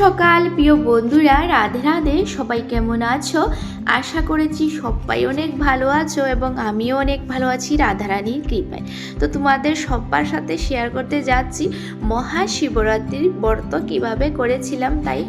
সকাল প্রিয় বন্ধুরা, রাধে রাধে। সবাই কেমন আছো? আশা করেছি সবাই অনেক ভালো আছো এবং আমিও অনেক ভালো আছি রাধারানীর কৃপায়। তো তোমাদের সবার সাথে শেয়ার করতে যাচ্ছি মহাশিবরাত্রির ব্রত কীভাবে করেছিলাম। তাই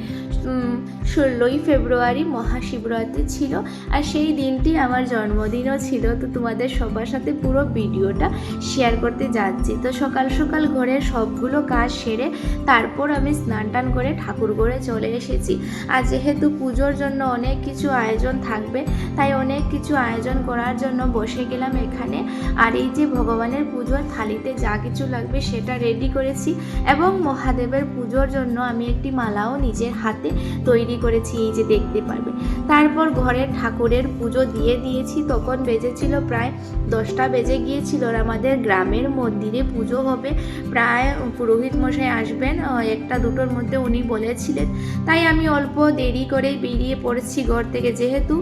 16ই ফেব্রুয়ারি মহাশিবরাত্রি ছিল আর সেই দিনটি আমার জন্মদিনও ছিল। তো তোমাদের সবার সাথে পুরো ভিডিওটা শেয়ার করতে যাচ্ছি। তো সকাল সকাল ঘরের সবগুলো কাজ সেরে তারপর আমি স্নান টান করে ঠাকুর ঘরে চলে এসেছি। আর যেহেতু পুজোর জন্য অনেক কিছু আয়োজন থাকবে, তাই অনেক কিছু আয়োজন করার জন্য বসে গেলাম এখানে। আর এই যে ভগবানের পুজোর থালিতে যা কিছু লাগবে সেটা রেডি করেছি এবং মহাদেবের পুজোর জন্য আমি একটি মালাও নিজের হাতে তৈরি করেছি, এই যে দেখতে পারবে। তারপর ঘরের ঠাকুরের পুজো দিয়ে দিয়েছি। তখন বেজেছিল প্রায় 10টা বেজে গিয়েছিল। আর আমাদের গ্রামের মন্দিরে পুজো হবে, প্রায় পুরোহিত মশাই আসবেন 1টা 2টোর মধ্যে উনি বলেছিলেন। তাই আমি অল্প দেরি করে বেরিয়ে পড়েছি ঘর থেকে, যেহেতু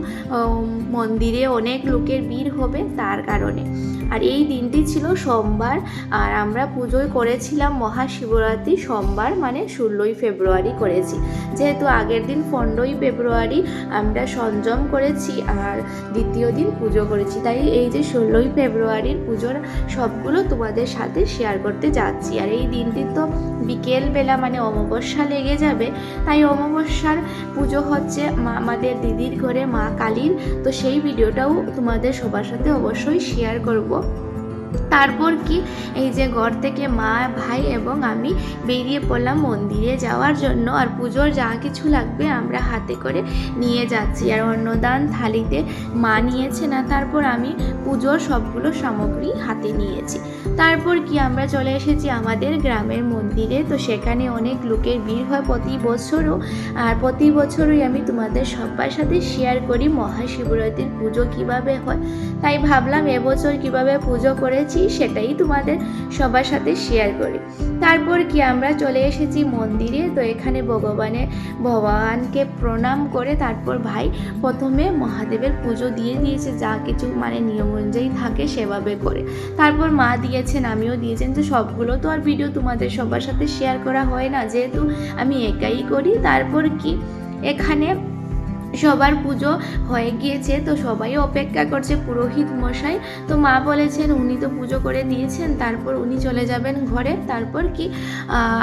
মন্দিরে অনেক লোকের ভিড় হবে তার কারণে। আর এই দিনটি ছিল সোমবার আর আমরা পুজোয় করেছিলাম মহাশিবরাত্রি সোমবার, মানে 16ই ফেব্রুয়ারি করেছি। যেহেতু আগের দিন 15ই ফেব্রুয়ারি আমরা সংযম করেছি আর দ্বিতীয় দিন পুজো করেছি, তাই এই যে 16ই ফেব্রুয়ারির পুজোর সবগুলো তোমাদের সাথে শেয়ার করতে যাচ্ছি। আর এই দিনটি তো বিকেলবেলা মানে অমাবস্যা লেগে যাবে, তাই অমাবস্যার পুজো হচ্ছে আমাদের দিদির ঘরে মা কালীর। তো সেই ভিডিওটাও তোমাদের সবার সাথে অবশ্যই শেয়ার করব। তারপর কি এই যে ঘর থেকে মা, ভাই এবং আমি বেরিয়ে পড়লাম মন্দিরে যাওয়ার জন্য। আর পুজোর যা কিছু লাগবে আমরা হাতে করে নিয়ে যাচ্ছি। আর অন্নদান থালিতে মা নিয়েছে না, তারপর আমি পুজোর সবগুলো সামগ্রী হাতে নিয়েছি। তারপর কি আমরা চলে এসেছি আমাদের গ্রামের মন্দিরে। তো সেখানে অনেক লোকের ভিড় হয় প্রতি বছরও। আর প্রতি বছরই আমি তোমাদের সবার সাথে শেয়ার করি মহাশিবরাত্রির পুজো কিভাবে হয়। তাই ভাবলাম এবছর কিভাবে পুজো করেছি সেটাই তোমাদের সবার সাথে শেয়ার করি। তারপর কি আমরা চলে এসেছি মন্দিরে। তো এখানে ভগবানকে প্রণাম করে তারপর ভাই প্রথমে মহাদেবের পুজো দিয়ে দিয়েছে, যা কিছু মানে নিয়ম অনুযায়ী থাকে সেভাবে করে। তারপর মা দিয়েছেন, আমিও দিয়েছেন। তো সবগুলো তো আর ভিডিও তোমাদের সবার সাথে শেয়ার করা হয় না, যেহেতু আমি একাই করি। তারপর কি এখানে সবার পুজো হয়ে গিয়েছে, তো সবাই অপেক্ষা করছে পুরোহিত মশাই। তো মা বলেছেন উনি তো পুজো করে দিয়েছেন, তারপর উনি চলে যাবেন ঘরে। তারপর কি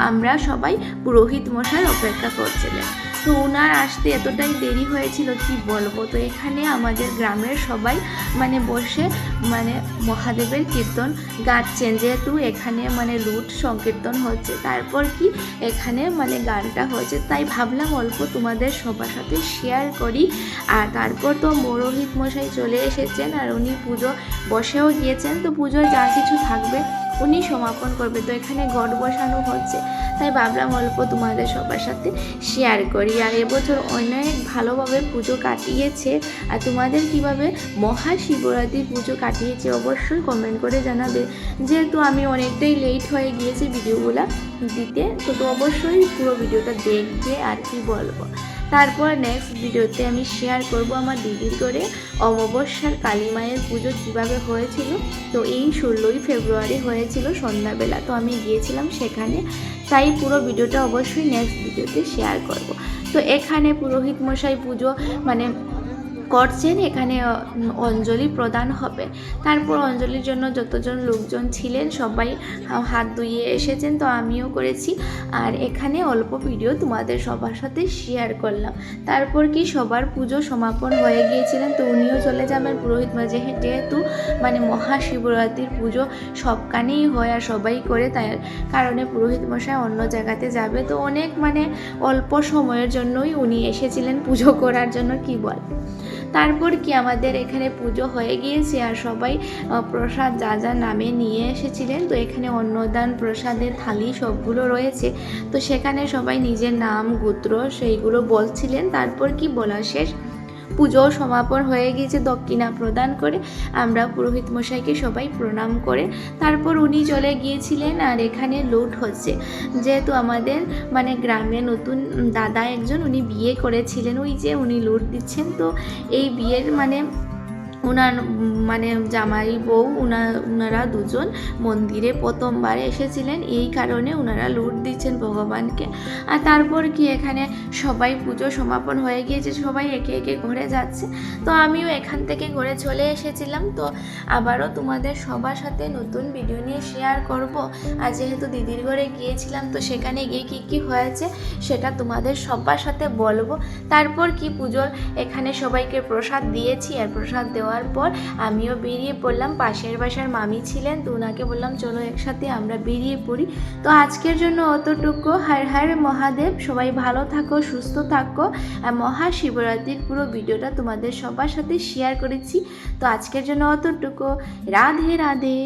আমরা সবাই পুরোহিত মশাই অপেক্ষা করছিলেন। তো ওনার আসতে এতটাই দেরি হয়েছিল কি বলবো। তো এখানে আমাদের গ্রামের সবাই মানে বসে মানে মহাদেবের কীর্তন গাচ্ছেন, যেহেতু এখানে মানে লুট সংকীর্তন হচ্ছে। তারপর কি এখানে মানে গানটা হচ্ছে, তাই ভাবলাম অল্প তোমাদের সবার সাথে শেয়ার করি। আর তারপর তো পুরোহিত মশাই চলে এসেছেন আর উনি পুজো বসেও গিয়েছেন। তো পুজোয় যা কিছু থাকবে উনি সমাপন করবে। তো এখানে ঘট বসানো হচ্ছে, তাই ভাবলাম অল্প তোমাদের সবার সাথে শেয়ার করি। আর এবছর অনেক ভালোভাবে পুজো কাটিয়েছে। আর তোমাদের কিভাবে মহাশিবরাত্রি পুজো কাটিয়েছে অবশ্যই কমেন্ট করে জানাবে। যেহেতু আমি অনেকটাই লেট হয়ে গিয়েছি ভিডিওগুলো দিতে, তো অবশ্যই পুরো ভিডিওটা দেখবে। আর কি বলবো, তারপর নেক্সট ভিডিওতে আমি শেয়ার করব আমার দিদির করে অমাবস্যার কালী মায়ের পুজো কীভাবে হয়েছিল। তো এই 16ই ফেব্রুয়ারি হয়েছিল সন্ধ্যাবেলা, তো আমি গিয়েছিলাম সেখানে। তাই পুরো ভিডিওটা অবশ্যই নেক্সট ভিডিওতে শেয়ার করব। তো এখানে পুরোহিত মশাই পুজো মানে করছেন, এখানে অঞ্জলি প্রদান হবে। তারপর অঞ্জলির জন্য যতজন লোকজন ছিলেন সবাই হাত ধুয়ে এসেছেন, তো আমিও করেছি। আর এখানে অল্প ভিডিও তোমাদের সবার সাথে শেয়ার করলাম। তারপর কি সবার পুজো সমাপন হয়ে গিয়েছিলেন, তো উনিও চলে যাবেন পুরোহিত মশাই। যেহেতু মানে মহাশিবরাত্রির পুজো সবখানেই হয় আর সবাই করে, তাই কারণে পুরোহিত মশাই অন্য জায়গাতে যাবে। তো অনেক মানে অল্প সময়ের জন্যই উনি এসেছিলেন পুজো করার জন্য, কি বল। তারপর কি আমাদের এখানে পুজো হয়ে গিয়েছে আর সবাই প্রসাদ যা যা নামে নিয়ে এসেছিলেন। তো এখানে অন্নদান প্রসাদের থালি সবগুলো রয়েছে, তো সেখানে সবাই নিজের নাম গোত্র সেইগুলো বলছিলেন। তারপর কি বলা শেষ, পুজো সমাপন হয়ে গিয়েছে। দক্ষিণা প্রদান করে আমরা পুরোহিত মশাইকে সবাই প্রণাম করে তারপর উনি চলে গিয়েছিলেন। আর এখানে লুট হচ্ছে, যেহেতু আমাদের মানে গ্রামে নতুন দাদা একজন উনি বিয়ে করেছিলেন, ওই যে উনি লুট দিচ্ছেন। তো এই বিয়ের মানে ওনার মানে জামাই বউ ওনারা দুজন মন্দিরে প্রথমবার এসেছিলেন, এই কারণে ওনারা লুট দিচ্ছেন ভগবানকে। আর তারপর কি এখানে সবাই পুজো সমাপন হয়ে গিয়েছে, সবাই একে একে ঘরে যাচ্ছে। তো আমিও এখান থেকে ঘরে চলে এসেছিলাম। তো আবারও তোমাদের সবার সাথে নতুন ভিডিও নিয়ে শেয়ার করব। আর যেহেতু দিদির ঘরে গিয়েছিলাম, তো সেখানে গিয়ে কী কী হয়েছে সেটা তোমাদের সবার সাথে বলবো। তারপর কি পুজোর এখানে সবাইকে প্রসাদ দিয়েছি, আর প্রসাদ দেওয়ার পর আমিও বেরিয়ে পড়লাম। পাশের বাসার মামি ছিলেন, তো ওনাকে বললাম চলো একসাথে আমরা বেরিয়ে পড়ি। তো আজকের জন্য অতটুকু। হর হর মহাদেব। সবাই ভালো থাকো, সুস্থ থাকো। আর মহাশিবরাত্রির পুরো ভিডিওটা তোমাদের সবার সাথে শেয়ার করেছি। তো আজকের জন্য অতটুকু। রাধে রাধে।